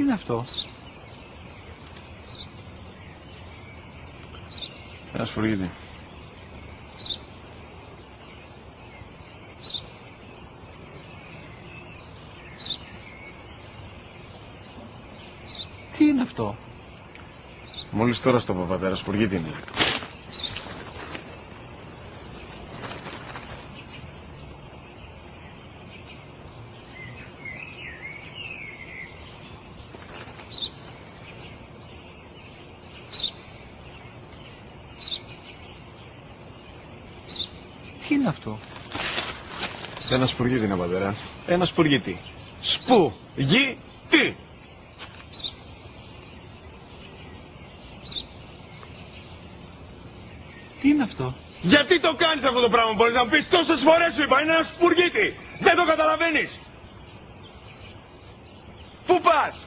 Τι είναι αυτό? Ένα σφουργίτη. Τι είναι αυτό? Μόλις τώρα στο παπατέρα, σφουργίτη είναι. Τι είναι αυτό? Ένα σπουργίτη είναι, πατέρα. Ένα σπουργίτη. Σπου-γι-τι! Τι είναι αυτό? Γιατί το κάνεις αυτό το πράγμα, μπορείς να μου πεις? Τόσες φορές σου είπα, είναι ένα σπουργίτη! Δεν το καταλαβαίνεις! Πού πας?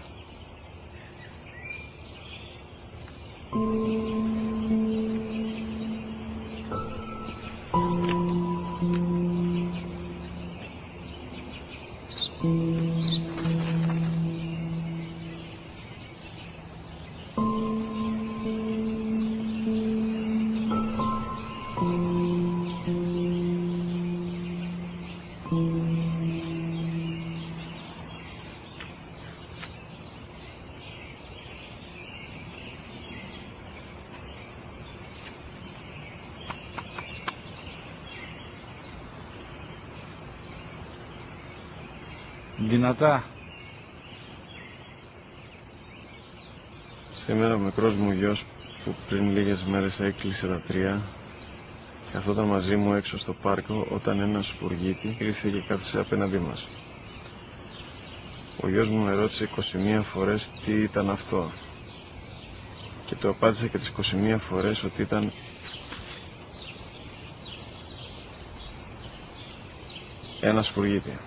Δυνατά. Σήμερα ο μικρός μου γιος που πριν λίγες μέρες έκλεισε τα 3 καθόταν μαζί μου έξω στο πάρκο όταν ένα σπουργίτη ήρθε και κάθισε απέναντί μας. Ο γιος μου με ρώτησε 21 φορές τι ήταν αυτό και του απάντησε και τις 21 φορές ότι ήταν ένα σπουργίτη.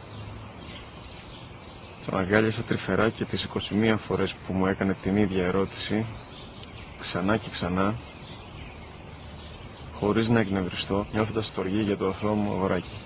Τον αγκάλιασα τρυφερά και τις 21 φορές που μου έκανε την ίδια ερώτηση, ξανά και ξανά, χωρίς να εκνευριστώ, νιώθοντας στοργή για το αθώο μου αγοράκι.